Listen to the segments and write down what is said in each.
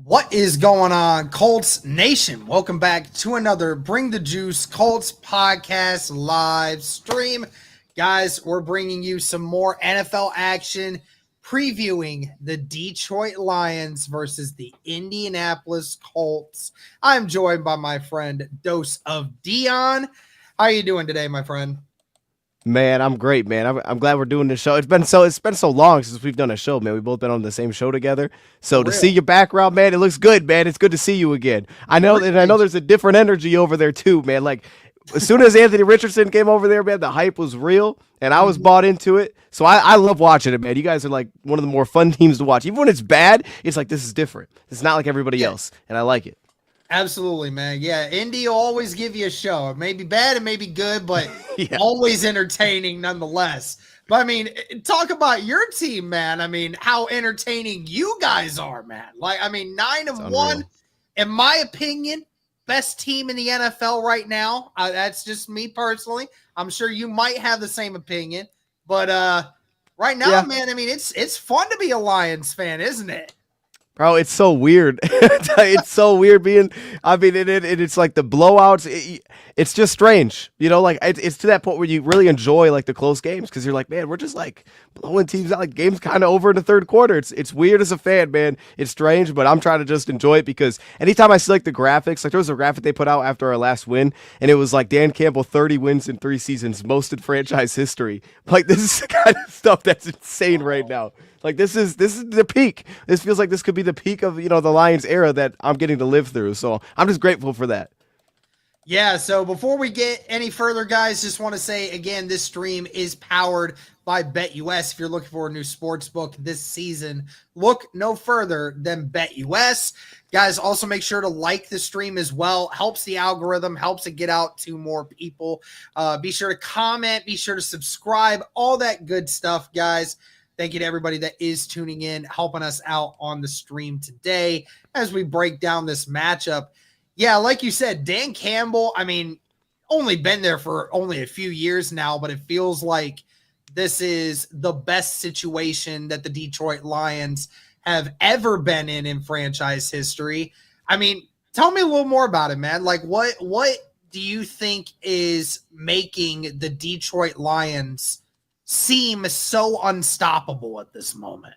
What is going on, Colts Nation? Welcome back to another Bring the Juice Colts podcast live stream. Guys, we're bringing you some more NFL action, previewing the Detroit Lions versus the Indianapolis Colts. I'm joined by my friend Dose of Dion. How are you doing today, my friend? Man, I'm great, man. I'm glad we're doing this show. It's been so long since we've done a show, man. We've both been on the same show together. For So to see real. your background, man, it looks good, man. It's good to see you again. I know Appreciate there's a different energy over there too, man. Like as soon as Anthony Richardson came over there, man, the hype was real and I was you. bought into it. So I love watching it, man. You guys are like one of the more fun teams to watch. Even when it's bad, it's like this is different. It's not like everybody Yeah. else, and I like it. Absolutely, man. Yeah, Indy will always give you a show. It may be bad, it may be good, but Yeah. always entertaining nonetheless. But I mean, talk about your team, man. I mean, how entertaining you guys are, man. Like, I mean, nine It's and one, unreal. in my opinion, best team in the NFL right now. That's just me personally. I'm sure you might have the same opinion, but right now, Yeah. man, I mean, it's fun to be a Lions fan, isn't it? Bro, it's so weird. It's so weird being. I mean, it's like the blowouts. It's just strange, Like it's to that point where you really enjoy like the close games because you're like, man, we're just like blowing teams out. Like games kind of over in the third quarter. It's weird as a fan, man. It's strange, but I'm trying to just enjoy it because anytime I see like the graphics, like there was a graphic they put out after our last win, and it was like Dan Campbell 30 wins in 3 seasons, most in franchise history. Like this is the kind of stuff that's insane right now. Like this is the peak. This feels like this could be the peak of the Lions era that I'm getting to live through. So I'm just grateful for that. Yeah, so before we get any further, guys, just want to say again, this stream is powered by BetUS. If you're looking for a new sports book this season, look no further than BetUS. Guys, also make sure to like the stream as well. Helps the algorithm, helps it get out to more people. Be sure to comment, be sure to subscribe, all that good stuff, guys. Thank you to everybody that is tuning in, helping us out on the stream today as we break down this matchup. Yeah, like you said, Dan Campbell, I mean, only been there for only a few years now, but it feels like this is the best situation that the Detroit Lions have ever been in franchise history. I mean, tell me a little more about it, man. Like what do you think is making the Detroit Lions seem so unstoppable at this moment?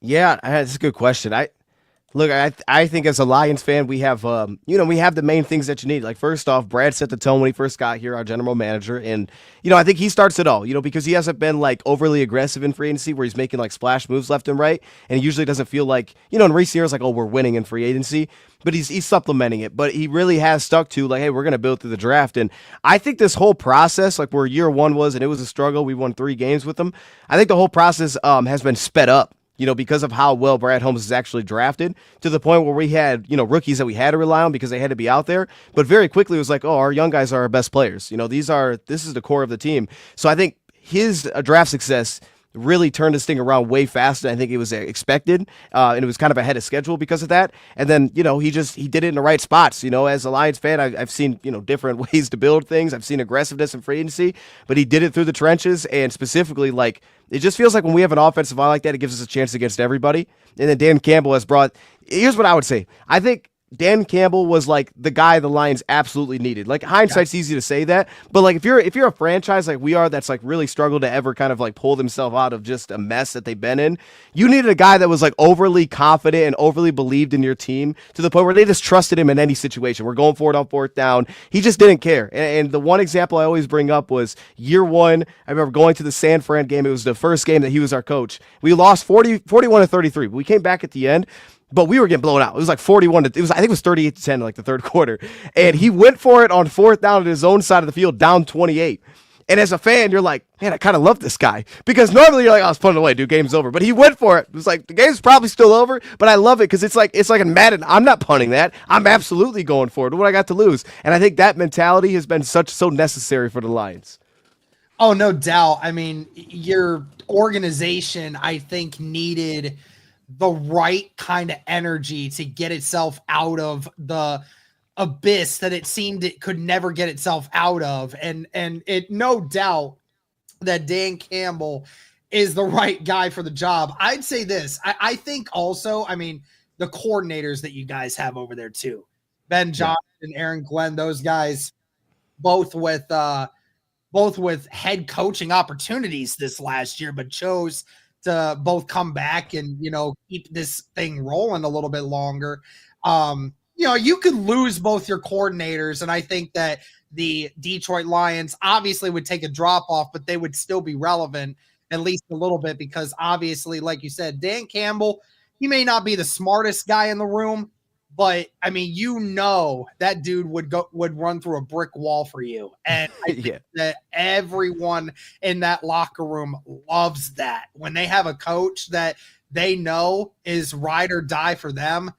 Yeah, that's a good question. I think as a Lions fan, we have we have the main things that you need. Like first off, Brad set the tone when he first got here, our general manager, and I think he starts it all. Because he hasn't been like overly aggressive in free agency, where he's making like splash moves left and right, and he usually doesn't feel like in recent years like, oh, we're winning in free agency, but he's supplementing it. But he really has stuck to like, hey, we're gonna build through the draft, and I think this whole process, like where year one was, and it was a struggle, we won 3 games with them. I think the whole process has been sped up, because of how well Brad Holmes is actually drafted to the point where we had, rookies that we had to rely on because they had to be out there. But very quickly it was like, oh, our young guys are our best players. This is the core of the team. So I think his draft success really turned this thing around way faster than I think it was expected, and it was kind of ahead of schedule because of that. And then he did it in the right spots. As a Lions fan, I've seen different ways to build things. I've seen aggressiveness in free agency, but he did it through the trenches, and specifically like it just feels like when we have an offensive line like that, it gives us a chance against everybody. And then Dan Campbell has brought. Here's what I would say. I think Dan Campbell was like the guy the Lions absolutely needed. Like hindsight's easy to say that, but like if you're a franchise like we are that's like really struggled to ever kind of like pull themselves out of just a mess that they've been in, you needed a guy that was like overly confident and overly believed in your team to the point where they just trusted him in any situation. We're going for it on fourth down. He just didn't care. And the one example I always bring up was year one. I remember going to the San Fran game. It was the first game that he was our coach. We lost 41 to 33, but we came back at the end. But we were getting blown out. It was like 41 to, I think it was 38 to 10 in like the third quarter. And he went for it on fourth down at his own side of the field, down 28. And as a fan, you're like, man, I kind of love this guy. Because normally you're like, oh, it's put it away, dude, game's over. But he went for it. It was like, the game's probably still over, but I love it because it's like in Madden. I'm not punting that. I'm absolutely going for it. What I got to lose? And I think that mentality has been so necessary for the Lions. Oh, no doubt. I mean, your organization, I think, needed the right kind of energy to get itself out of the abyss that it seemed it could never get itself out of. And it no doubt that Dan Campbell is the right guy for the job. I'd say this. I think also, I mean, the coordinators that you guys have over there too. Ben Yeah. Johnson, Aaron Glenn, those guys both with head coaching opportunities this last year, but chose to both come back and, keep this thing rolling a little bit longer. You could lose both your coordinators, and I think that the Detroit Lions obviously would take a drop off, but they would still be relevant at least a little bit because obviously, like you said, Dan Campbell, he may not be the smartest guy in the room, but I mean, that dude would run through a brick wall for you. And I think that everyone in that locker room loves that. When they have a coach that they know is ride or die for them,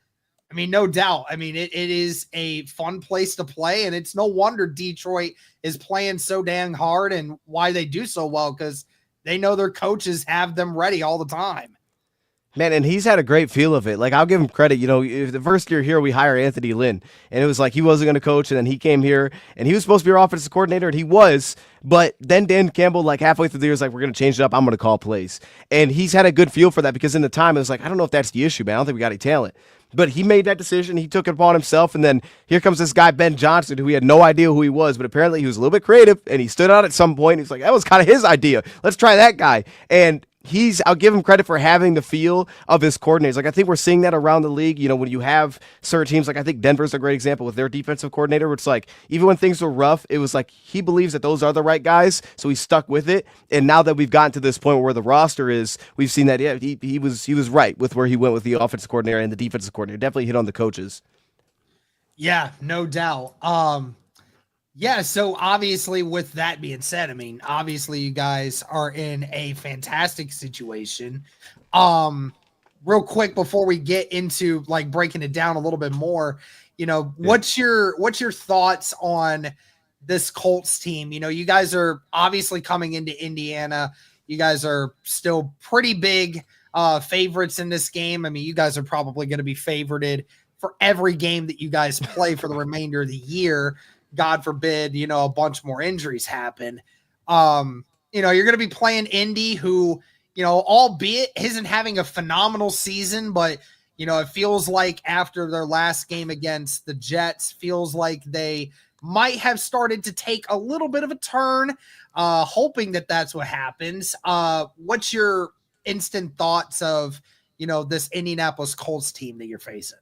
I mean, no doubt. I mean, it is a fun place to play, and it's no wonder Detroit is playing so dang hard and why they do so well, because they know their coaches have them ready all the time. Man, and he's had a great feel of it. Like, I'll give him credit. If the first year here, we hire Anthony Lynn, and it was like he wasn't going to coach, and then he came here, and he was supposed to be our offensive coordinator, and he was. But then Dan Campbell, like halfway through the year, was like, we're going to change it up. I'm going to call plays. And he's had a good feel for that because in the time, it was like, I don't know if that's the issue, man. I don't think we got any talent. But he made that decision. He took it upon himself. And then here comes this guy, Ben Johnson, who we had no idea who he was, but apparently he was a little bit creative, and he stood out at some point. He's like, that was kind of his idea. Let's try that guy. And I'll give him credit for having the feel of his coordinators. Like, I think we're seeing that around the league. When you have certain teams, like I think Denver's a great example with their defensive coordinator, where it's like, even when things were rough, it was like he believes that those are the right guys, so he stuck with it. And now that we've gotten to this point where the roster is, we've seen that, yeah, he was right with where he went with the offensive coordinator and the defensive coordinator. Definitely hit on the coaches. Yeah, no doubt. Yeah, so obviously with that being said, I mean, obviously you guys are in a fantastic situation. Real quick before we get into like breaking it down a little bit more, what's your thoughts on this Colts team? You guys are obviously coming into Indiana. You guys are still pretty big favorites in this game. I mean, you guys are probably going to be favorited for every game that you guys play for the remainder of the year. God forbid, a bunch more injuries happen. You're going to be playing Indy, who, albeit isn't having a phenomenal season, but, it feels like after their last game against the Jets, feels like they might have started to take a little bit of a turn, hoping that that's what happens. What's your instant thoughts of, this Indianapolis Colts team that you're facing?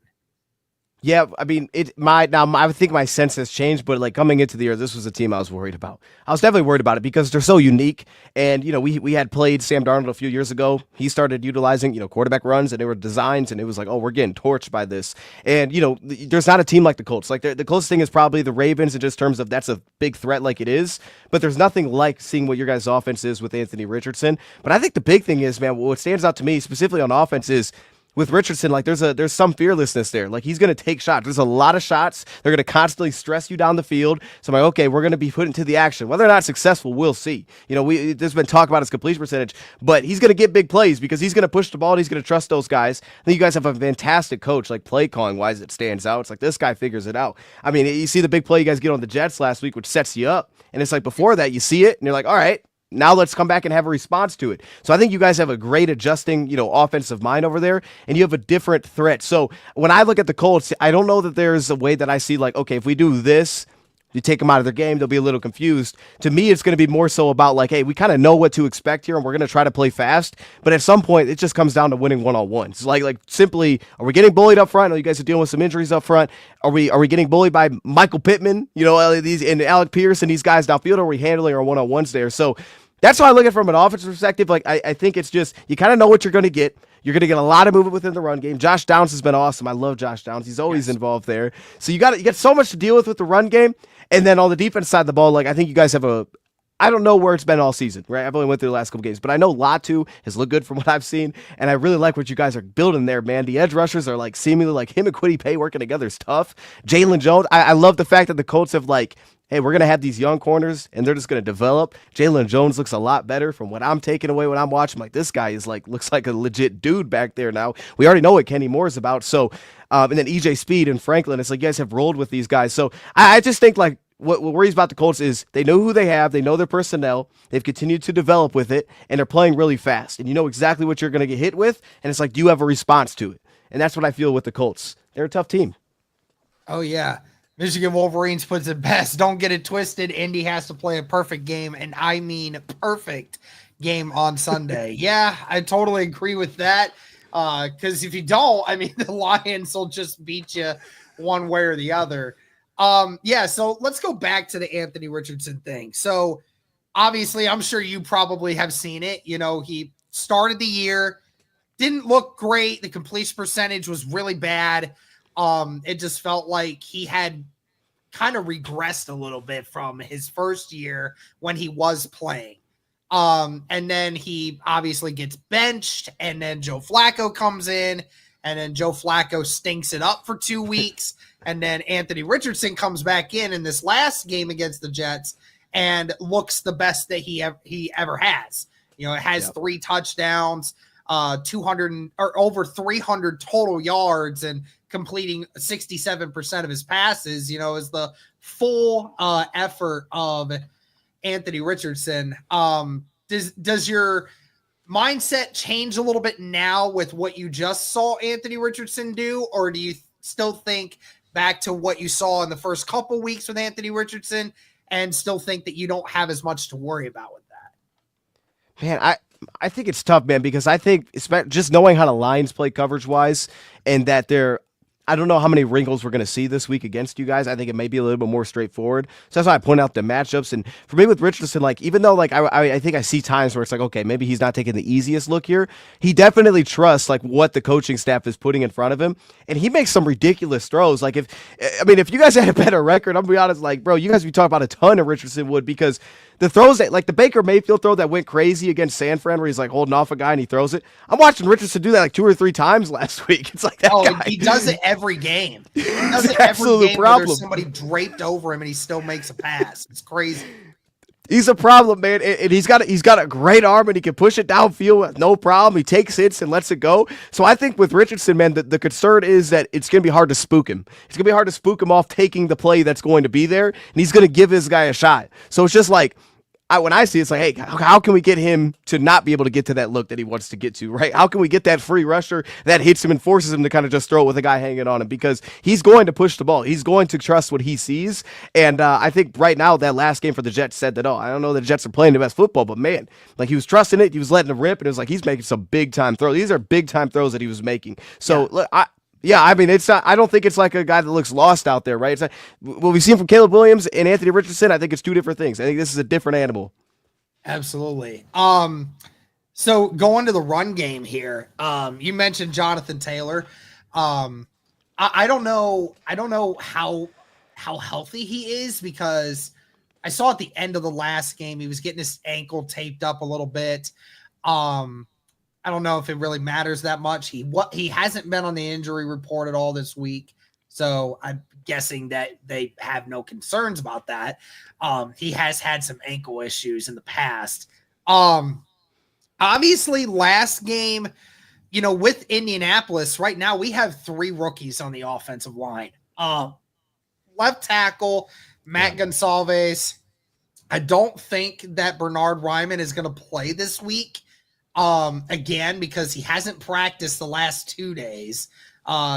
Yeah, I mean, I think my sense has changed, but like coming into the year, this was a team I was worried about. I was definitely worried about it because they're so unique. And, we had played Sam Darnold a few years ago. He started utilizing, quarterback runs, and they were designs, and it was like, oh, we're getting torched by this. And, there's not a team like the Colts. Like, the closest thing is probably the Ravens in just terms of that's a big threat like it is. But there's nothing like seeing what your guys' offense is with Anthony Richardson. But I think the big thing is, man, what stands out to me specifically on offense is, with Richardson, like there's some fearlessness there. Like, he's going to take shots. There's a lot of shots. They're going to constantly stress you down the field. So I'm like, okay, we're going to be put into the action. Whether or not successful, we'll see. There's been talk about his completion percentage, but he's going to get big plays because he's going to push the ball and he's going to trust those guys. I think you guys have a fantastic coach, like play calling wise, it stands out. It's like this guy figures it out. I mean, you see the big play you guys get on the Jets last week, which sets you up. And it's like before that, you see it and you're like, all right, now let's come back and have a response to it. So I think you guys have a great adjusting, offensive mind over there, and you have a different threat. So when I look at the Colts, I don't know that there's a way that I see like, okay, if we do this, you take them out of their game, they'll be a little confused. To me, it's going to be more so about like, hey, we kind of know what to expect here, and we're going to try to play fast. But at some point, it just comes down to winning one-on-ones. Like simply, are we getting bullied up front? I know you guys are dealing with some injuries up front. Are we getting bullied by Michael Pittman, these and Alec Pierce and these guys downfield? Or are we handling our one-on-ones there? So that's why I look at it from an offensive perspective. Like, I think it's just, you kind of know what you're going to get. You're going to get a lot of movement within the run game. Josh Downs has been awesome. I love Josh Downs. He's always involved there. So you got so much to deal with the run game. And then on the defense side of the ball, like, I think you guys have I don't know where it's been all season, right? I've only went through the last couple games, but I know Latu has looked good from what I've seen, and I really like what you guys are building there, man. The edge rushers are like seemingly like him and Kwity Paye working together is tough. Jalen Jones, I love the fact that the Colts have like, hey, we're going to have these young corners, and they're just going to develop. Jalen Jones looks a lot better from what I'm taking away when I'm watching. Like, this guy is like, looks like a legit dude back there now. We already know what Kenny Moore is about. So, and then EJ Speed and Franklin, it's like you guys have rolled with these guys. So I just think like, what worries about the Colts is they know who they have, they know their personnel, they've continued to develop with it, and they're playing really fast. And you know exactly what you're going to get hit with, and it's like, do you have a response to it? And that's what I feel with the Colts. They're a tough team. Oh, yeah. Michigan Wolverines puts it best. Don't get it twisted. Indy has to play a perfect game, and I mean perfect game on Sunday. Yeah, I totally agree with that. Because if you don't, I mean, the Lions will just beat you one way or the other. Yeah, so let's go back to the Anthony Richardson thing. So obviously, I'm sure you probably have seen it. You know, he started the year, didn't look great. The completion percentage was really bad. It just felt like he had kind of regressed a little bit from his first year when he was playing. And then he obviously gets benched, and then Joe Flacco comes in, and then Joe Flacco stinks it up for 2 weeks. And then Anthony Richardson comes back in this last game against the Jets and looks the best that he ever has. You know, it has 3 touchdowns, 200 or over 300 total yards, and completing 67% of his passes. You know, is the full effort of Anthony Richardson. Does your mindset change a little bit now with what you just saw Anthony Richardson do, or do you still think back to what you saw in the first couple weeks with Anthony Richardson and still think that you don't have as much to worry about with that? Man, I think it's tough, man, because I think just knowing how the Lions play coverage-wise and that I don't know how many wrinkles we're going to see this week against you guys. I think it may be a little bit more straightforward. So that's why I point out the matchups. And for me with Richardson, like, even though like I think I see times where it's like, okay, maybe he's not taking the easiest look here, he definitely trusts like what the coaching staff is putting in front of him. And he makes some ridiculous throws. Like if you guys had a better record, I'm gonna be honest, like, bro, you guys would talk about a ton of Richardson would, because the throws that, like the Baker Mayfield throw that went crazy against San Fran where he's like holding off a guy and he throws it. I'm watching Richardson do that like 2 or 3 times last week. It's like that guy. He does it every game. He does it every game where there's somebody draped over him and he still makes a pass. It's crazy. He's a problem, man, and he's got a great arm, and he can push it downfield with no problem. He takes hits and lets it go. So I think with Richardson, man, the concern is that it's going to be hard to spook him. It's going to be hard to spook him off taking the play that's going to be there, and he's going to give his guy a shot. So it's just like, when I see it, it's like, hey, how can we get him to not be able to get to that look that he wants to get to, right? How can we get that free rusher that hits him and forces him to kind of just throw it with a guy hanging on him? Because he's going to push the ball. He's going to trust what he sees. And I think right now that last game for the Jets said that, I don't know the Jets are playing the best football, but man, like he was trusting it. He was letting it rip, and it was like he's making some big-time throws. These are big-time throws that he was making. So, look, I mean, it's not. I don't think it's like a guy that looks lost out there, right? It's like, what we've seen from Caleb Williams and Anthony Richardson, I think it's 2 different things. I think this is a different animal. Absolutely. So going to the run game here, you mentioned Jonathan Taylor. I don't know how healthy he is, because I saw at the end of the last game he was getting his ankle taped up a little bit. I don't know if it really matters that much. He hasn't been on the injury report at all this week, so I'm guessing that they have no concerns about that. He has had some ankle issues in the past. Obviously last game, you know, with Indianapolis right now, we have 3 rookies on the offensive line. Left tackle, Matt Gonsalves. I don't think that Bernard Ryman is going to play this week. Again, because he hasn't practiced the last 2 days.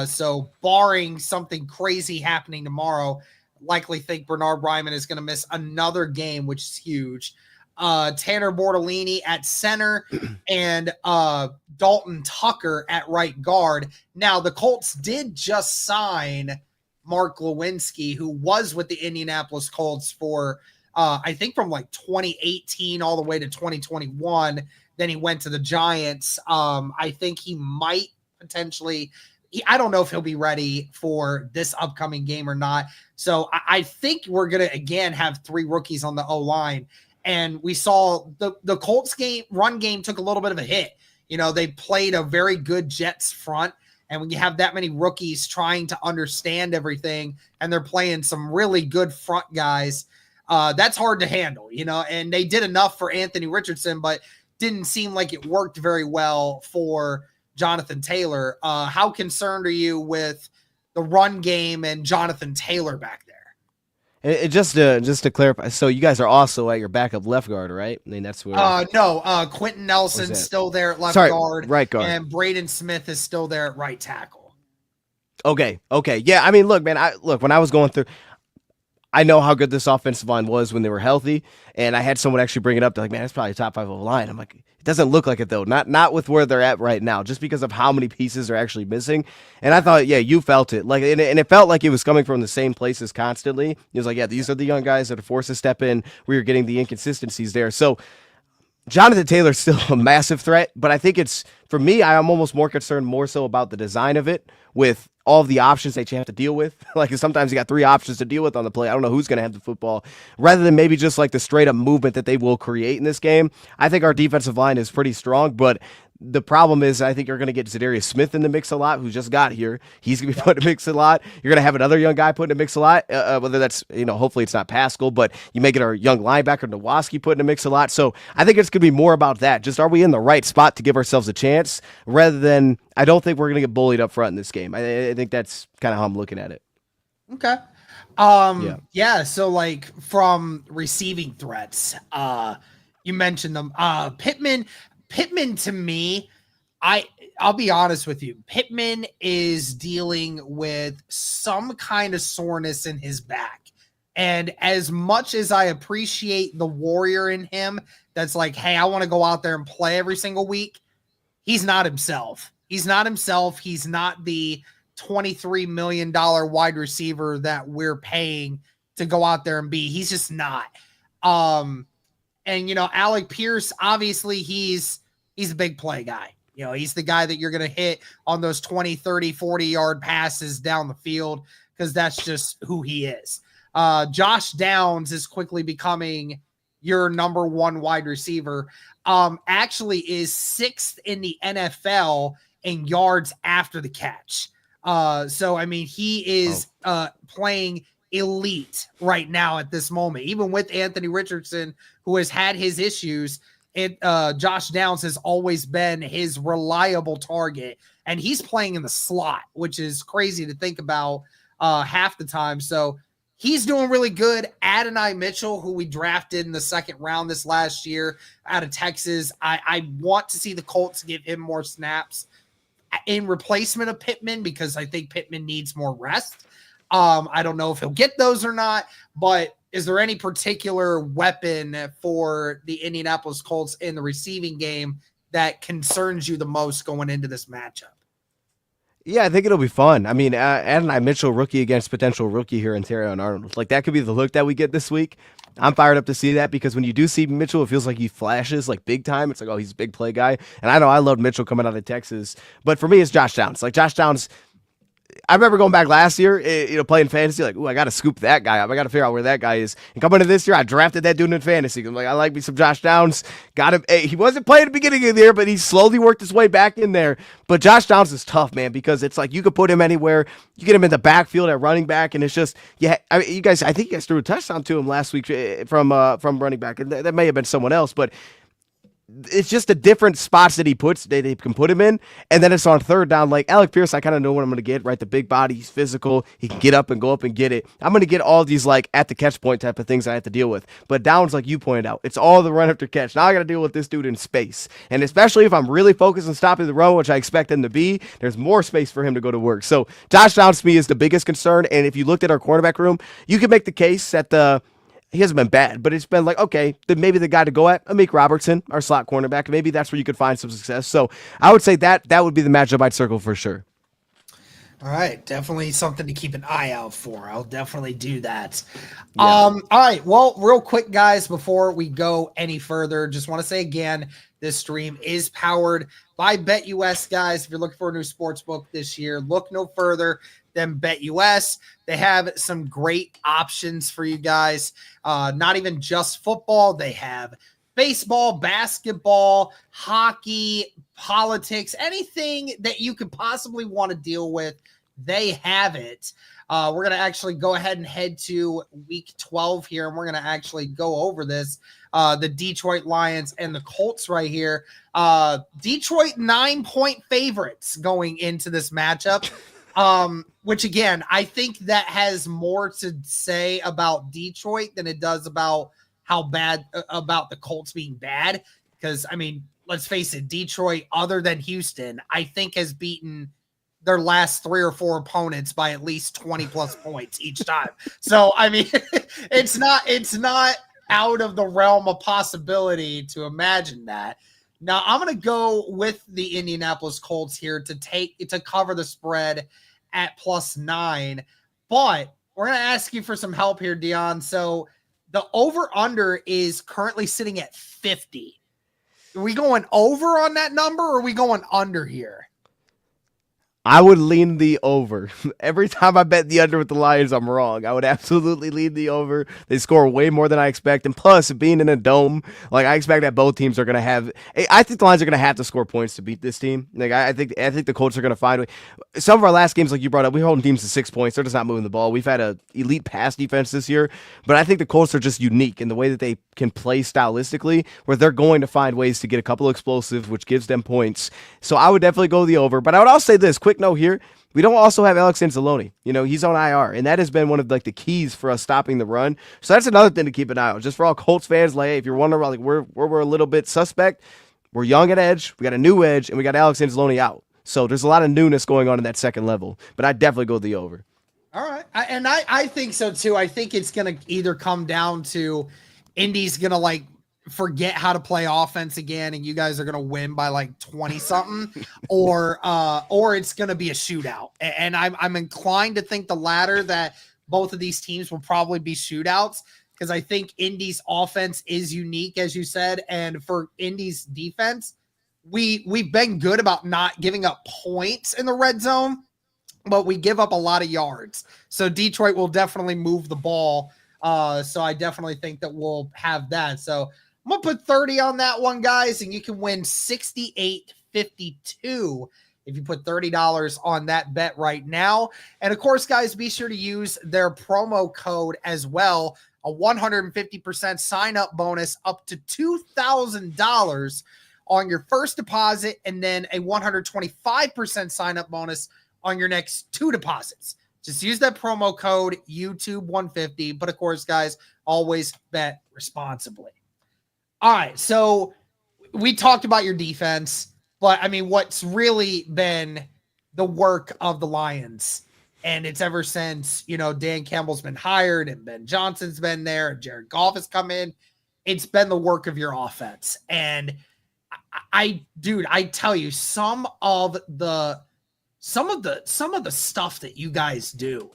So barring something crazy happening tomorrow, likely think Bernard Ryman is going to miss another game, which is huge. Tanner Bortolini at center and Dalton Tucker at right guard. Now, the Colts did just sign Mark Lewinsky, who was with the Indianapolis Colts for, I think, from like 2018 all the way to 2021. Then he went to the Giants. I think he might potentially – I don't know if he'll be ready for this upcoming game or not. So I think we're going to, again, have 3 rookies on the O-line. And we saw the Colts run game took a little bit of a hit. You know, they played a very good Jets front. And when you have that many rookies trying to understand everything and they're playing some really good front guys, that's hard to handle, you know. And they did enough for Anthony Richardson, but didn't seem like it worked very well for Jonathan Taylor. How concerned are you with the run game and Jonathan Taylor back there? And just to clarify, so you guys are also at your backup left guard, right? I mean, that's where. No, Quentin Nelson's still there at left guard. Right guard. And Braden Smith is still there at right tackle. Okay. Yeah, I mean, look, man, when I was going through, I know how good this offensive line was when they were healthy, and I had someone actually bring it up. They're like, man, that's probably a top 5 line. I'm like, it doesn't look like it though. Not with where they're at right now, just because of how many pieces are actually missing. And I thought, yeah, you felt it. Like, and it felt like it was coming from the same places constantly. It was like, yeah, these are the young guys that are forced to step in. We are getting the inconsistencies there. So Jonathan Taylor's still a massive threat, but I think it's, for me, I'm almost more concerned more so about the design of it with all of the options that you have to deal with. Like, sometimes you got 3 options to deal with on the play. I don't know who's going to have the football, rather than maybe just like the straight up movement that they will create in this game. I think our defensive line is pretty strong, but the problem is I think you're going to get Zadarius Smith in the mix a lot, who just got here. He's going to be put in the mix a lot. You're going to have another young guy put in the mix a lot, whether that's, hopefully it's not Pascal, but you may get our young linebacker Nowoski put in the mix a lot. So I think it's going to be more about that. Just, are we in the right spot to give ourselves a chance, rather than, I don't think we're going to get bullied up front in this game. I think that's kind of how I'm looking at it. Okay. Yeah. So like, from receiving threats, you mentioned them. Pittman to me, I'll be honest with you. Pittman is dealing with some kind of soreness in his back. And as much as I appreciate the warrior in him, that's like, hey, I want to go out there and play every single week, he's not himself. He's not the $23 million wide receiver that we're paying to go out there and be. He's just not. And, Alec Pierce, obviously he's a big play guy. He's the guy that you're going to hit on those 20, 30, 40-yard passes down the field, because that's just who he is. Josh Downs is quickly becoming your number 1 wide receiver. Actually is 6th in the NFL in yards after the catch. So, I mean, he is playing elite right now at this moment, even with Anthony Richardson, who has had his issues. Josh Downs has always been his reliable target, and he's playing in the slot, which is crazy to think about half the time. So he's doing really good. Adonai Mitchell, who we drafted in the 2nd round this last year out of Texas, I want to see the Colts give him more snaps in replacement of Pittman, because I think Pittman needs more rest. I don't know if he'll get those or not, but is there any particular weapon for the Indianapolis Colts in the receiving game that concerns you the most going into this matchup? Yeah, I think it'll be fun. I mean, Adonai Mitchell, rookie against potential rookie here in Terrion Arnold. Like, that could be the look that we get this week. I'm fired up to see that, because when you do see Mitchell, it feels like he flashes like big time. It's like, oh, he's a big play guy. And I know I loved Mitchell coming out of Texas. But for me, it's Josh Downs. Like, Josh Downs, I remember going back last year, playing fantasy, like, ooh, I got to scoop that guy up. I got to figure out where that guy is. And coming into this year, I drafted that dude in fantasy. I'm like, I like me some Josh Downs. Got him. He wasn't playing at the beginning of the year, but he slowly worked his way back in there. But Josh Downs is tough, man, because it's like you could put him anywhere. You get him in the backfield at running back, and it's just, yeah. I mean, I think you guys threw a touchdown to him last week from running back, and that may have been someone else, but it's just the different spots that he puts, they can put him in. And then it's on 3rd down. Like Alec Pierce, I kind of know what I'm going to get, right? The big body, he's physical. He can get up and go up and get it. I'm going to get all these like at the catch point type of things I have to deal with. But Downs, like you pointed out, it's all the run after catch. Now I got to deal with this dude in space. And especially if I'm really focused on stopping the run, which I expect him to be, there's more space for him to go to work. So Josh Downs to me is the biggest concern. And if you looked at our cornerback room, you could make the case that he hasn't been bad, but it's been like, okay, then maybe the guy to go at, Amik Robertson, our slot cornerback, maybe that's where you could find some success. So I would say that would be the matchup I'd circle for sure. All right, definitely something to keep an eye out for. I'll definitely do that. Yeah. All right, well, real quick, guys, before we go any further, just want to say again, this stream is powered by BetUS, guys. If you're looking for a new sports book this year, look no further than BetUS. They have some great options for you guys. Not even just football. They have baseball, basketball, hockey, politics, anything that you could possibly want to deal with. They have it. We're going to actually go ahead and head to week 12 here, and we're going to actually go over this. The Detroit Lions and the Colts right here. Detroit 9-point favorites going into this matchup. Which again, I think that has more to say about Detroit than it does about how bad about the Colts being bad. Because I mean, let's face it, Detroit, other than Houston, I think has beaten their last 3 or 4 opponents by at least 20 plus points each time. So, I mean, it's not out of the realm of possibility to imagine that. Now, I'm going to go with the Indianapolis Colts here to cover the spread at +9, but we're going to ask you for some help here, Dion. So the over-under is currently sitting at 50. Are we going over on that number, or are we going under here? I would lean the over. Every time I bet the under with the Lions, I'm wrong. I would absolutely lean the over. They score way more than I expect. And plus, being in a dome, like I expect that both teams are going to have – I think the Lions are going to have to score points to beat this team. Like I think the Colts are going to find a way. Some of our last games, like you brought up, we're holding teams to 6 points. They're just not moving the ball. We've had an elite pass defense this year. But I think the Colts are just unique in the way that they can play stylistically, where they're going to find ways to get a couple of explosives, which gives them points. So I would definitely go the over. But I would also say this, quick note here, we don't also have Alex Anzalone. He's on IR, and that has been one of like the keys for us stopping the run. So that's another thing to keep an eye on. Just for all Colts fans, like, hey, if you're wondering, like, we're a little bit suspect, we're young at edge, we got a new edge, and we got Alex Anzalone out. So there's a lot of newness going on in that second level. But I'd definitely go the over. All right. I think so too. I think it's going to either come down to Indy's going to like forget how to play offense again, and you guys are going to win by like 20 something, or it's going to be a shootout. And I'm inclined to think the latter, that both of these teams will probably be shootouts, because I think Indy's offense is unique, as you said. And for Indy's defense, we've been good about not giving up points in the red zone, but we give up a lot of yards. So Detroit will definitely move the ball. So I definitely think that we'll have that. So I'm going to put 30 on that one, guys, and you can win $68.52 if you put $30 on that bet right now. And, of course, guys, be sure to use their promo code as well, a 150% sign-up bonus up to $2,000 on your first deposit, and then a 125% sign-up bonus on your next 2 deposits. Just use that promo code YouTube150. But, of course, guys, always bet responsibly. All right, so we talked about your defense, but, I mean, what's really been the work of the Lions, and it's ever since, Dan Campbell's been hired and Ben Johnson's been there and Jared Goff has come in, it's been the work of your offense. And I tell you, some of the stuff that you guys do,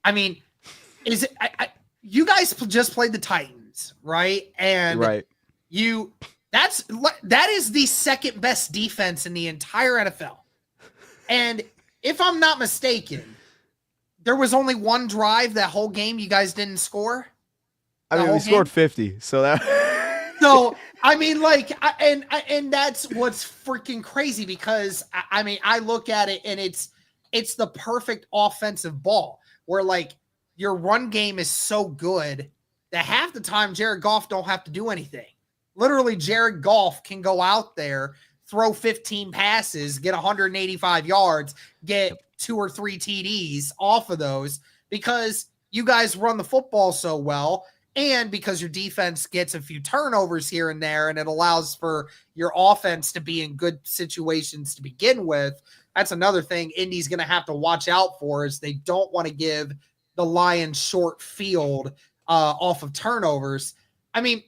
I mean, you guys just played the Titans, right? And right. That is the second best defense in the entire NFL. And if I'm not mistaken, there was only one drive that whole game you guys didn't score. We scored 50. So I mean, like, and that's what's freaking crazy, because I look at it and it's the perfect offensive ball where, like, your run game is so good that half the time Jared Goff don't have to do anything. Literally, Jared Goff can go out there, throw 15 passes, get 185 yards, get 2 or 3 TDs off of those, because you guys run the football so well, and because your defense gets a few turnovers here and there, and it allows for your offense to be in good situations to begin with. That's another thing Indy's going to have to watch out for, is they don't want to give the Lions short field off of turnovers. I mean,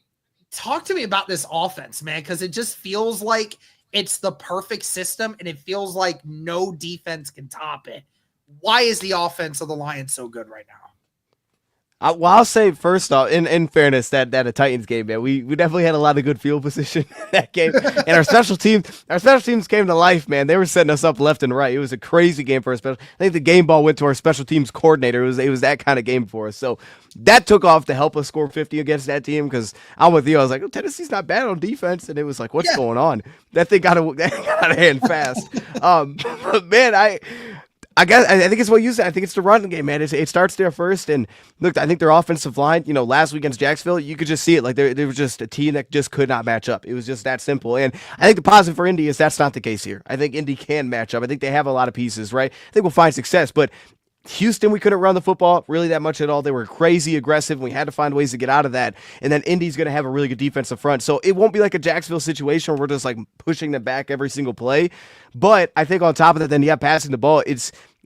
talk to me about this offense, man, because it just feels like it's the perfect system, and it feels like no defense can top it. Why is the offense of the Lions so good right now? I'll say first off, in fairness, that a Titans game, man, we definitely had a lot of good field position in that game, and our special teams came to life, man. They were setting us up left and right. It was a crazy game for us. I think the game ball went to our special teams coordinator. It was that kind of game for us. So that took off to help us score 50 against that team, because I'm with you. I was like, Tennessee's not bad on defense, and it was like, what's going on? That thing got out of hand fast. But man, I think it's what you said. I think it's the run game, man. It starts there first. And look, I think their offensive line, last week against Jacksonville, you could just see it. Like they were just a team that just could not match up. It was just that simple. And I think the positive for Indy is that's not the case here. I think Indy can match up. I think they have a lot of pieces, right? I think we'll find success. But Houston, we couldn't run the football really that much at all. They were crazy aggressive, and we had to find ways to get out of that. And then Indy's going to have a really good defensive front. So it won't be like a Jacksonville situation where we're just like pushing them back every single play. But I think on top of that, then, passing the ball,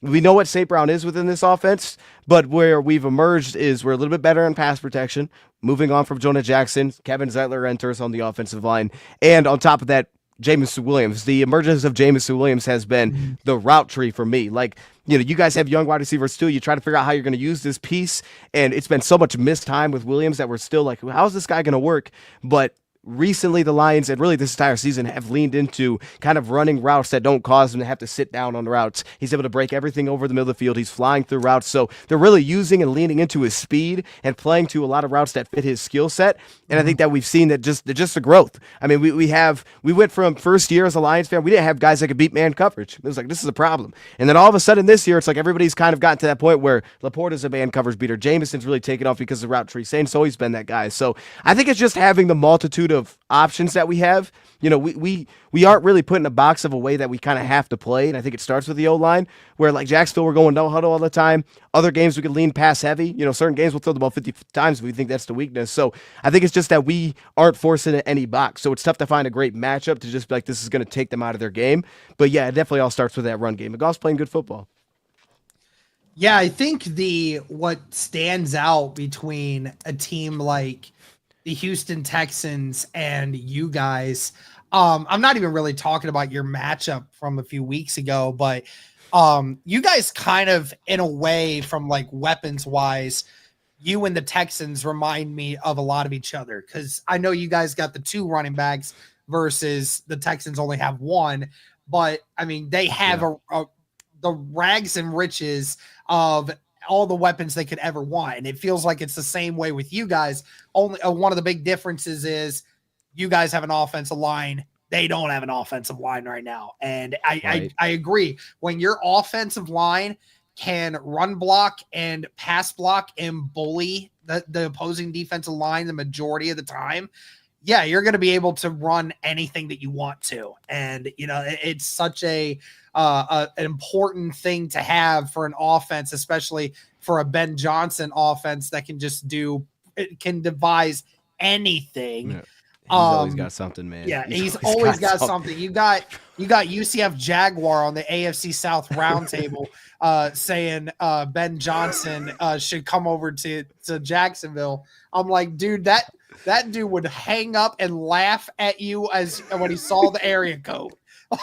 we know what St. Brown is within this offense, but where we've emerged is we're a little bit better in pass protection. Moving on from Jonah Jackson, Kevin Zeitler enters on the offensive line. And on top of that, Jamison Williams. The emergence of Jamison Williams has been the route tree for me. Like, you guys have young wide receivers too. You try to figure out how you're going to use this piece, and it's been so much missed time with Williams that we're still like, how's this guy going to work? But recently the Lions, and really this entire season, have leaned into kind of running routes that don't cause them to have to sit down on the routes. He's able to break everything over the middle of the field. He's flying through routes. So they're really using and leaning into his speed and playing to a lot of routes that fit his skill set. And I think that we've seen that just the growth. I mean, we went from first year as a Lions fan, we didn't have guys that could beat man coverage. It was like, this is a problem. And then all of a sudden this year, it's like everybody's kind of gotten to that point where Laporta's a man coverage beater. Jameson's really taken off because of the route tree. Saint's always been that guy. So I think it's just having the multitude of options that we have. We aren't really put in a box of a way that we kind of have to play, and I think it starts with the O-line, where like Jacksonville, we're going no huddle all the time. Other games we could lean pass heavy. Certain games we'll throw the ball 50 times if we think that's the weakness. So I think it's just that we aren't forced into any box. So it's tough to find a great matchup to just be like, this is going to take them out of their game. But yeah, it definitely all starts with that run game. McGough's playing good football. Yeah, I think what stands out between a team like the Houston Texans and you guys, I'm not even really talking about your matchup from a few weeks ago, but you guys kind of, in a way, from like weapons wise, you and the Texans remind me of a lot of each other, because I know you guys got the 2 running backs versus the Texans only have 1, but I mean, they have the rags and riches of all the weapons they could ever want. And it feels like it's the same way with you guys. Only one of the big differences is you guys have an offensive line. They don't have an offensive line right now. And I agree. When your offensive line can run block and pass block and bully the opposing defensive line the majority of the time, yeah, you're going to be able to run anything that you want to. And, it's such an important thing to have for an offense, especially for a Ben Johnson offense that can devise anything. Yeah. He's always got something, man. Yeah, he's always got something. You got UCF Jaguar on the AFC South roundtable saying Ben Johnson should come over to Jacksonville. I'm like, dude, that dude would hang up and laugh at you when he saw the area code.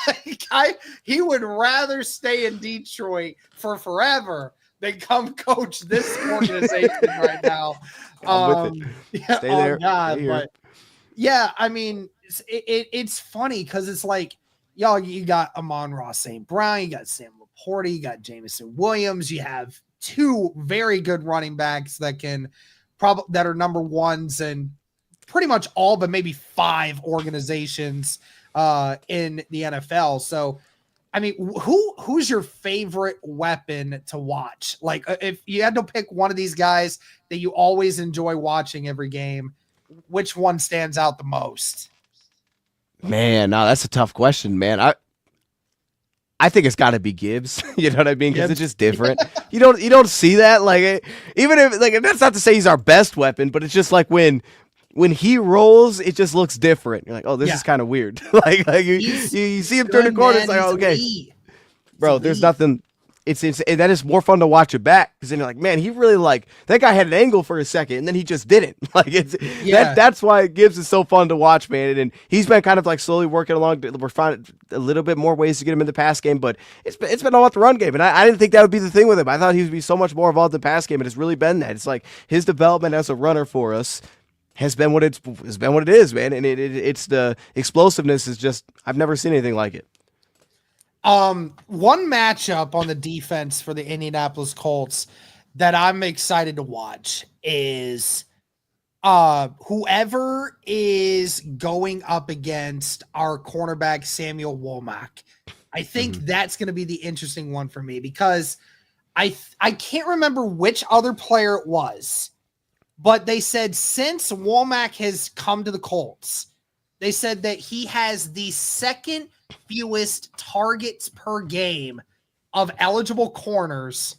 Like he would rather stay in Detroit for forever than come coach this organization right now. I'm with it. Yeah, Stay there. God, Stay but yeah, I mean, it's funny because it's like, y'all, you got Amon-Ra St. Brown, you got Sam Laporta, you got Jamison Williams, you have 2 very good running backs that are number 1s and pretty much all but maybe 5 organizations in the NFL. So, I mean, who's your favorite weapon to watch? Like, if you had to pick one of these guys that you always enjoy watching every game, which one stands out the most? Man, no, that's a tough question, man. I think it's got to be Gibbs. You know what I mean? Because it's just different. You don't see that. Like, even if that's not to say he's our best weapon, but it's just like when he rolls, it just looks different. You're like, oh, this is kind of weird. like you see him turn the corner, it's like, oh, okay, bro. There's nothing. It's that is more fun to watch it back, because then you're like, man, he really that guy had an angle for a second and then he just didn't. That's why Gibbs is so fun to watch, man. And he's been kind of slowly working along. We're finding a little bit more ways to get him in the pass game, but it's been all about the run game. And I didn't think that would be the thing with him. I thought he would be so much more involved in the pass game, and it's really been that. It's like his development as a runner for us has been what it is, man. And it's the explosiveness is just, I've never seen anything like it. One matchup on the defense for the Indianapolis Colts that I'm excited to watch is whoever is going up against our cornerback Samuel Womack. I think that's going to be the interesting one for me, because I can't remember which other player it was, but they said since Womack has come to the Colts, they said that he has the second fewest targets per game of eligible corners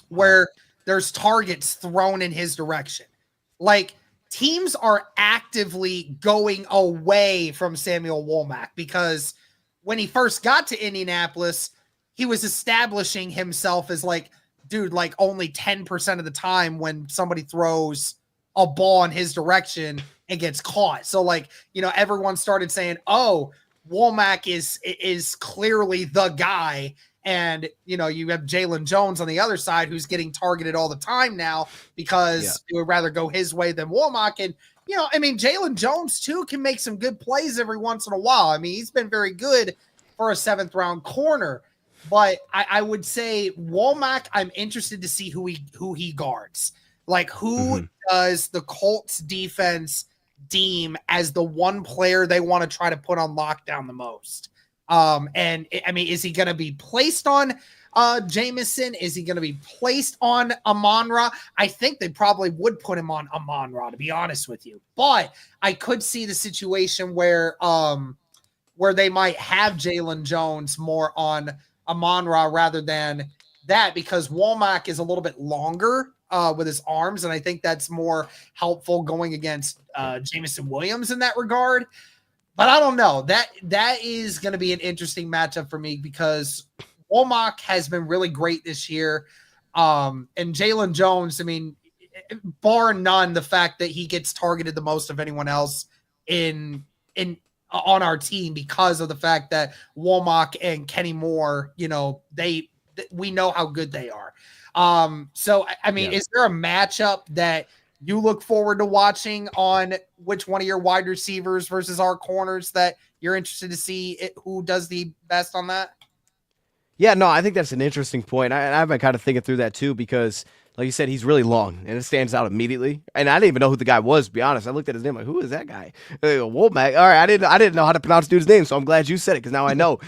where there's targets thrown in his direction. Like, teams are actively going away from Samuel Womack because when he first got to Indianapolis, he was establishing himself as like, dude, like only 10% of the time when somebody throws a ball in his direction and gets caught. So like, everyone started saying, oh, Womack is clearly the guy. And, you have Jalen Jones on the other side who's getting targeted all the time now because he would rather go his way than Womack. And, Jalen Jones, too, can make some good plays every once in a while. I mean, he's been very good for a 7th-round corner. But I would say Womack, I'm interested to see who he guards. Like, who does the Colts defense deem as the one player they want to try to put on lockdown the most? And I mean, is he going to be placed on Jameson? Is he going to be placed on Amon-Ra? I think they probably would put him on Amon-Ra, to be honest with you. But I could see the situation where they might have Jalen Jones more on Amon-Ra rather than that, because Womack is a little bit longer with his arms, and I think that's more helpful going against Jameson Williams in that regard. But I don't know. That is going to be an interesting matchup for me because Womack has been really great this year. And Jalen Jones, I mean, bar none, the fact that he gets targeted the most of anyone else on our team because of the fact that Womack and Kenny Moore, we know how good they are. So, I mean, is there a matchup that you look forward to watching on which one of your wide receivers versus our corners that you're interested to see who does the best on that? Yeah, no, I think that's an interesting point. I've been kind of thinking through that too because, like you said, he's really long and it stands out immediately. And I didn't even know who the guy was, to be honest. I looked at his name like, who is that guy? Womack. All right, I didn't know how to pronounce dude's name, so I'm glad you said it because now I know.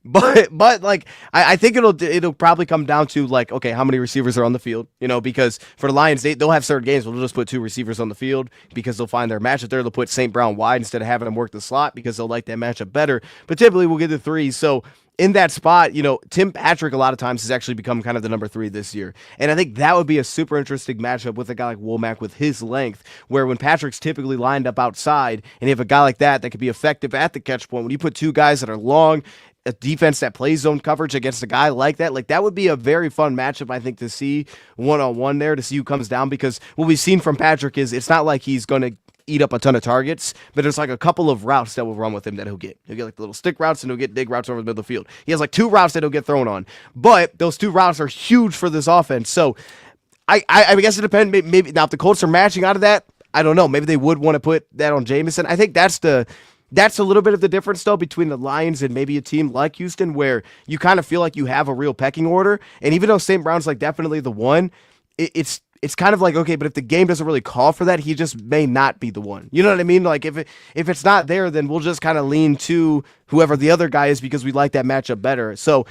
But like I think it'll probably come down to like, okay, how many receivers are on the field? Because for the Lions, they'll have certain games where they'll just put 2 receivers on the field because they'll find their matchup there. They'll put St. Brown wide instead of having him work the slot because they'll like that matchup better. But typically we'll get the 3. So in that spot, Tim Patrick a lot of times has actually become kind of the number 3 this year. And I think that would be a super interesting matchup with a guy like Womack with his length, where when Patrick's typically lined up outside and you have a guy like that could be effective at the catch point, when you put 2 guys that are long, a defense that plays zone coverage against a guy like that would be a very fun matchup, I think, to see one-on-one there, to see who comes down, because what we've seen from Patrick is it's not like he's going to eat up a ton of targets, but there's like a couple of routes that will run with him that he'll get. He'll get like the little stick routes and he'll get dig routes over the middle of the field. He has like 2 routes that he'll get thrown on, but those 2 routes are huge for this offense. So I guess it depends. Maybe now if the Colts are matching out of that, I don't know. Maybe they would want to put that on Jameson. I think that's a little bit of the difference, though, between the Lions and maybe a team like Houston, where you kind of feel like you have a real pecking order. And even though St. Brown's like definitely the one, it's kind of like, okay, but if the game doesn't really call for that, he just may not be the one. You know what I mean? Like if it's not there, then we'll just kind of lean to whoever the other guy is because we like that matchup better. So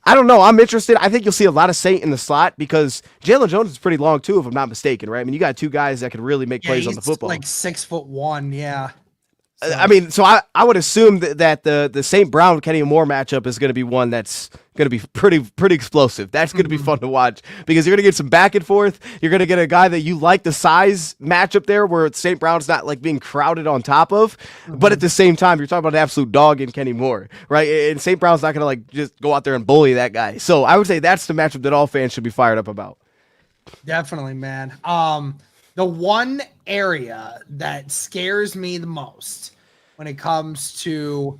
I don't know. I'm interested. I think you'll see a lot of Saint in the slot because Jalen Jones is pretty long too, if I'm not mistaken, right? I mean, you got 2 guys that can really make plays on the football. Like 6'1", yeah. So. I mean, so I would assume that the St. Brown Kenny Moore matchup is going to be one that's going to be pretty explosive. That's going to be fun to watch because you're going to get some back and forth. You're going to get a guy that you like the size matchup there, where St. Brown's not like being crowded on top of, but at the same time, you're talking about an absolute dog in Kenny Moore, right? And St. Brown's not going to like just go out there and bully that guy. So I would say that's the matchup that all fans should be fired up about. Definitely, man. The one area that scares me the most when it comes to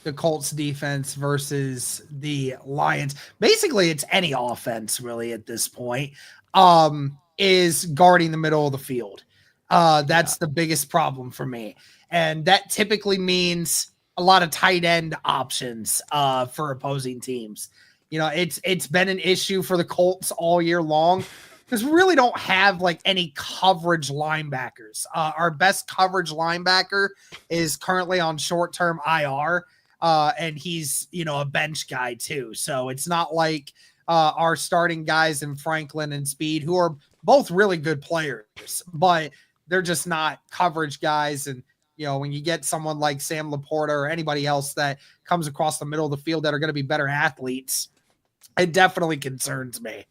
the Colts defense versus the Lions, basically it's any offense really at this point, is guarding the middle of the field. That's the biggest problem for me. And that typically means a lot of tight end options for opposing teams. It's been an issue for the Colts all year long, because we really don't have like any coverage linebackers. Our best coverage linebacker is currently on short-term IR, and he's, a bench guy too. So it's not like our starting guys in Franklin and Speed, who are both really good players, but they're just not coverage guys. And, when you get someone like Sam Laporta or anybody else that comes across the middle of the field that are going to be better athletes, it definitely concerns me.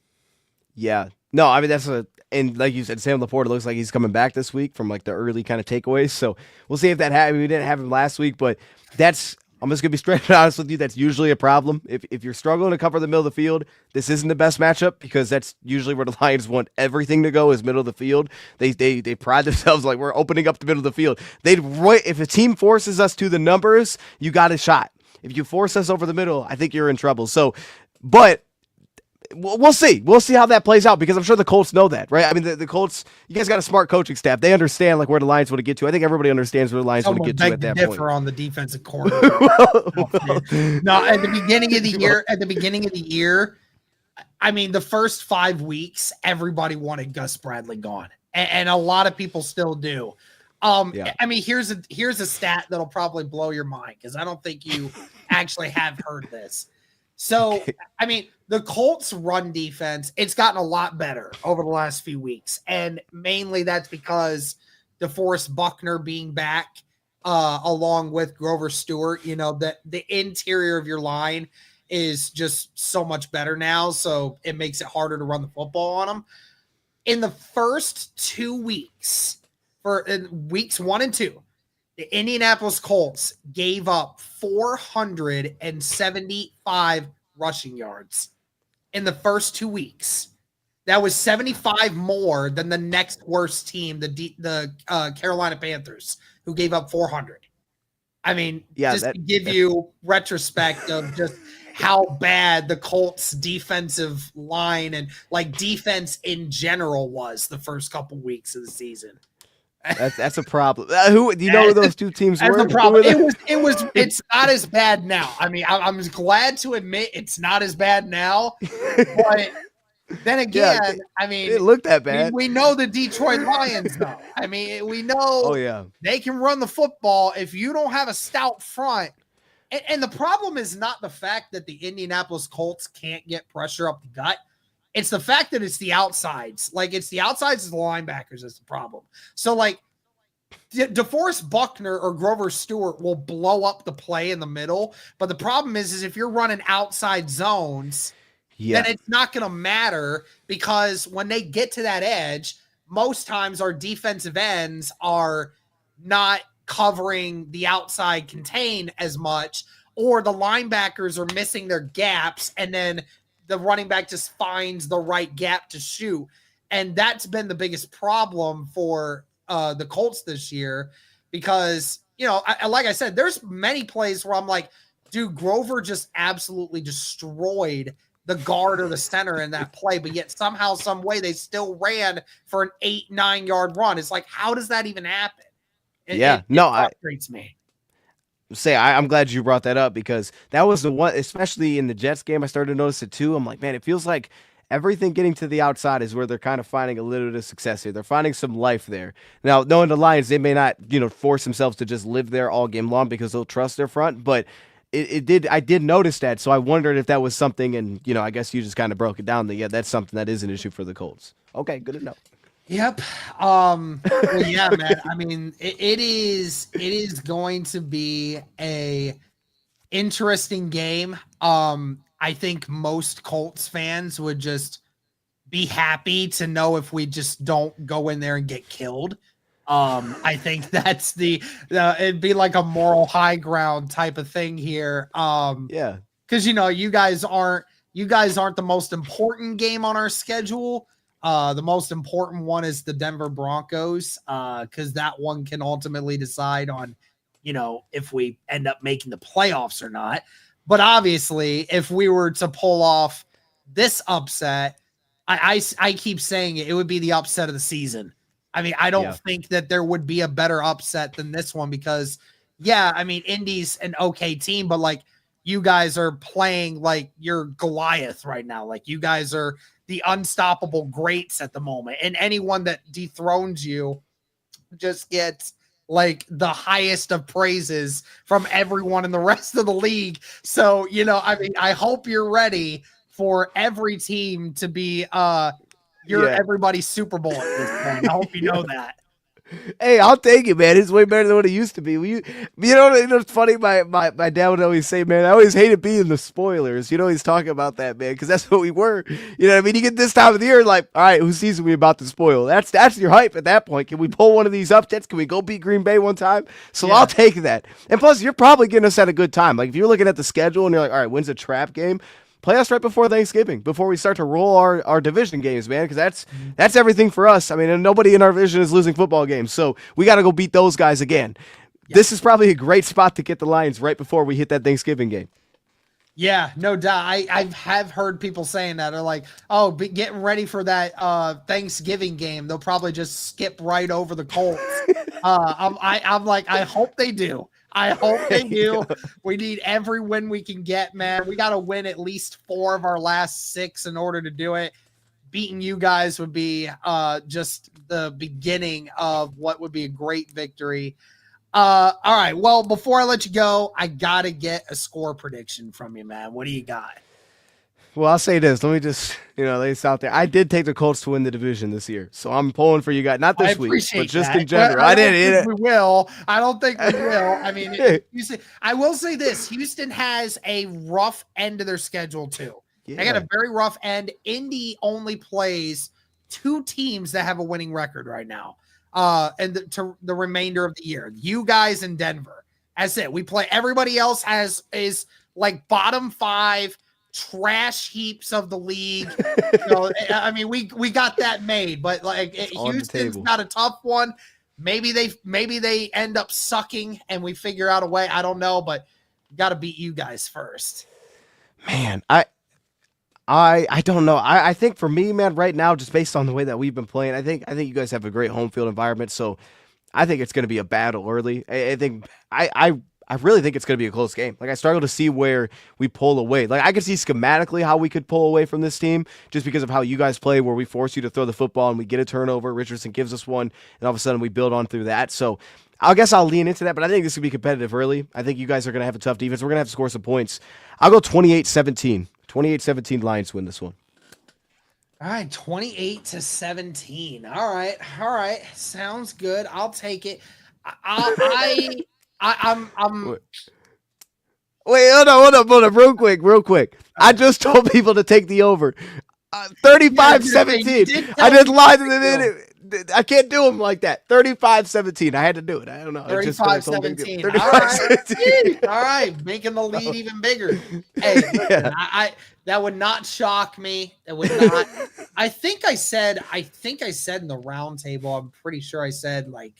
Yeah. No, I mean and like you said, Sam Laporta looks like he's coming back this week from like the early kind of takeaways. So we'll see if that happens. We didn't have him last week, but I'm just gonna be straight and honest with you. That's usually a problem. If you're struggling to cover the middle of the field, this isn't the best matchup because that's usually where the Lions want everything to go is middle of the field. They pride themselves like we're opening up the middle of the field. If a team forces us to the numbers, you got a shot. If you force us over the middle, I think you're in trouble. So, but we'll see. We'll see how that plays out because I'm sure the Colts know that, right? I mean, the Colts, you guys got a smart coaching staff. They understand like where the Lions want to get to. I think everybody understands where the Lions want to get to at that point. On the defensive coordinator. No, at the beginning of the year, I mean, the first 5 weeks, everybody wanted Gus Bradley gone, and a lot of people still do. I mean, here's a stat that'll probably blow your mind because I don't think you actually have heard this. So, I mean, the Colts run defense, it's gotten a lot better over the last few weeks. And mainly that's because DeForest Buckner being back, along with Grover Stewart, that the interior of your line is just so much better now. So it makes it harder to run the football on them. In the first 2 weeks, in weeks 1 and 2, the Indianapolis Colts gave up 475 rushing yards in the first 2 weeks. That was 75 more than the next worst team, the Carolina Panthers, who gave up 400. I mean, to give you retrospect of just how bad the Colts defensive line and like defense in general was the first couple weeks of the season. That's a problem. Who do you know who those two teams were? That's the problem. It's not as bad now. I mean, I'm glad to admit it's not as bad now, but then again, I mean, it looked that bad. We know the Detroit Lions, though. I mean, we know they can run the football if you don't have a stout front. And the problem is not the fact that the Indianapolis Colts can't get pressure up the gut. It's the fact that it's the outsides. Like, it's the outsides of the linebackers is the problem. So, like, DeForest Buckner or Grover Stewart will blow up the play in the middle. But the problem is if you're running outside zones, then it's not going to matter because when they get to that edge, most times our defensive ends are not covering the outside contain as much, or the linebackers are missing their gaps, and then the running back just finds the right gap to shoot. And that's been the biggest problem for the Colts this year because, like I said, there's many plays where I'm like, dude, Grover just absolutely destroyed the guard or the center in that play, but yet somehow, some way they still ran for an 8-9 yard run. It's like, how does that even happen? It frustrates me. I'm glad you brought that up because that was the one, especially in the Jets game, I started to notice it too. I'm like, man, it feels like everything getting to the outside is where they're kind of finding a little bit of success here. They're finding some life there. Now, knowing the Lions, they may not, force themselves to just live there all game long because they'll trust their front, but I did notice that. So I wondered if that was something, and, I guess you just kind of broke it down that, that's something that is an issue for the Colts. Okay, good to know. Yep. Well, yeah, man. I mean, it is going to be a interesting game. I think most Colts fans would just be happy to know if we just don't go in there and get killed. I think that's it'd be like a moral high ground type of thing here. Because you guys aren't the most important game on our schedule. The most important one is the Denver Broncos, because that one can ultimately decide on, if we end up making the playoffs or not. But obviously, if we were to pull off this upset, I keep saying it would be the upset of the season. I mean, I don't think that there would be a better upset than this one because, I mean, Indy's an okay team, but like you guys are playing like you're Goliath right now. Like you guys are the unstoppable greats at the moment, and anyone that dethrones you just gets like the highest of praises from everyone in the rest of the league. So, I mean, I hope you're ready for every team to be everybody's Super Bowl at this point. I hope you know that. Hey, I'll take it, man. It's way better than what it used to be. You know what's funny? My dad would always say, man, I always hated being the spoilers. You know, he's talking about that, man, because that's what we were. You know what I mean? You get this time of the year, like, all right, whose season we about to spoil? That's your hype at that point. Can we pull one of these upsets? Can we go beat Green Bay one time? So Yeah. I'll take that. And plus, you're probably getting us at a good time. Like, if you're looking at the schedule and you're like, all right, when's a trap game? Play us right before Thanksgiving, before we start to roll our division games, man, because that's everything for us. I mean, and nobody in our division is losing football games, so we got to go beat those guys again. Yeah. This is probably a great spot to get the Lions right before we hit that Thanksgiving game. Yeah, no doubt. I have heard people saying that. They're like, oh, getting ready for that Thanksgiving game. They'll probably just skip right over the Colts. I'm like, I hope they do. I hope they do. We need every win we can get, man. We got to win at least 4 of our last 6 in order to do it. Beating you guys would be just the beginning of what would be a great victory. All right. Well, before I let you go, I got to get a score prediction from you, man. What do you got? Well, I'll say this. Let me just, lay this out there. I did take the Colts to win the division this year, so I'm pulling for you guys. Not this week, but just in general. I did. We will. I don't think we will. I mean, I will say this: Houston has a rough end of their schedule too. Yeah. They got a very rough end. Indy only plays 2 teams that have a winning record right now, and to the remainder of the year. You guys in Denver. That's it. We play. Everybody else is like bottom 5. Trash heaps of the league. I mean, we got that made, but like Houston's got a tough one. Maybe they end up sucking and we figure out a way. I don't know, but got to beat you guys first. Man, I don't know. I think for me, man, right now, just based on the way that we've been playing, I think you guys have a great home field environment. So I think it's going to be a battle early. I really think it's going to be a close game. Like, I struggle to see where we pull away. Like, I could see schematically how we could pull away from this team just because of how you guys play, where we force you to throw the football and we get a turnover. Richardson gives us one, and all of a sudden we build on through that. So I guess I'll lean into that, but I think this could be competitive early. I think you guys are going to have a tough defense. We're going to have to score some points. I'll go 28-17. 28-17 Lions win this one. All right, 28-17. All right. Sounds good. I'll take it. I'm Wait, hold up, real quick. I just told people to take the over. 35-17. I just lied to them. I can't do them like that. 35-17. I had to do it. I don't know. 35-17. All right. Making the lead even bigger. Hey, listen, that would not shock me. It would not. I think I said in the round table, I'm pretty sure I said like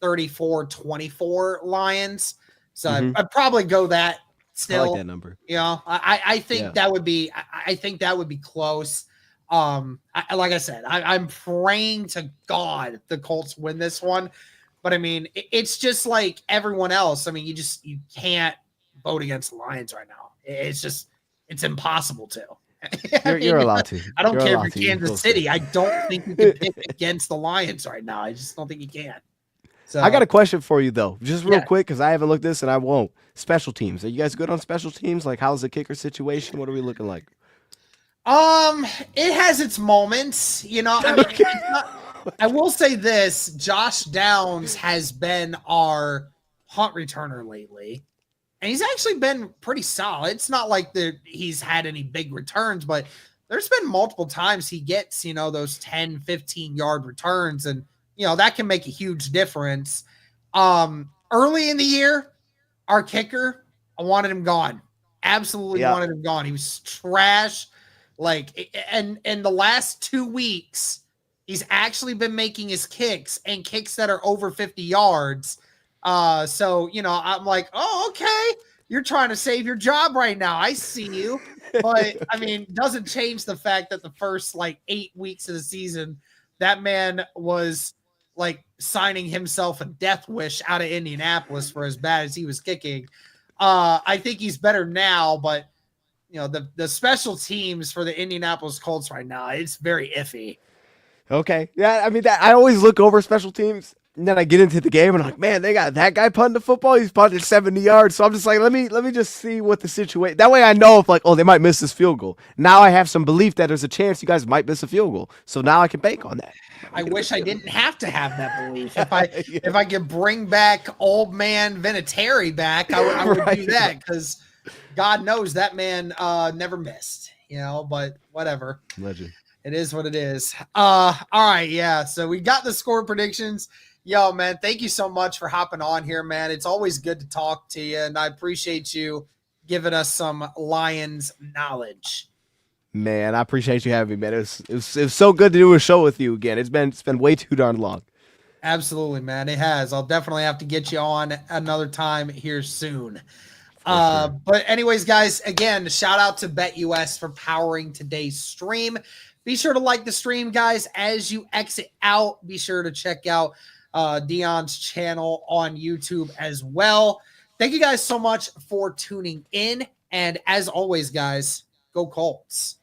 34-24 Lions. So I'd probably go that still. I like that number. I think that would be close. Like I said, I'm praying to God the Colts win this one. But I mean, it's just like everyone else. I mean, you can't vote against the Lions right now. It's impossible to. You're allowed to. I don't care if you're Kansas City. I don't think you can pick against the Lions right now. I just don't think you can. So, I got a question for you, though, just real quick, because I haven't looked this and I won't. Special teams. Are you guys good on special teams? Like, how's the kicker situation? What are we looking like? It has its moments. I mean, I will say this: Josh Downs has been our punt returner lately, and he's actually been pretty solid. It's not like he's had any big returns, but there's been multiple times he gets, those 10, 15-yard returns, and that can make a huge difference. Early in the year, our kicker, I wanted him gone. Absolutely wanted him gone. He was trash. And in the last 2 weeks, he's actually been making his kicks and kicks that are over 50 yards. So, I'm like, oh, okay. You're trying to save your job right now. I see you. But, I mean, doesn't change the fact that the first, 8 weeks of the season, that man was signing himself a death wish out of Indianapolis for as bad as he was kicking. I think he's better now, but the special teams for the Indianapolis Colts right now, it's very iffy. Okay. Yeah, I mean, I always look over special teams. And then I get into the game and I'm like, man, they got that guy punting the football. He's punted 70 yards. So I'm just like, let me just see what the situation. That way I know if like, oh, they might miss this field goal. Now I have some belief that there's a chance you guys might miss a field goal. So now I can bank on that. I wish I didn't have to have that belief. If I Yeah. if I could bring back old man Vinatieri back, I would Right. do that because God knows that man never missed. But whatever. Legend. It is what it is. All right, yeah. So we got the score predictions. Yo, man, thank you so much for hopping on here, man. It's always good to talk to you, and I appreciate you giving us some Lions knowledge. Man, I appreciate you having me, man. It was so good to do a show with you again. It's been way too darn long. Absolutely, man. It has. I'll definitely have to get you on another time here soon. Sure. But anyways, guys, again, shout out to BetUS for powering today's stream. Be sure to like the stream, guys. As you exit out, be sure to check out Dion's channel on YouTube as well. Thank you guys so much for tuning in. And as always, guys, go Colts.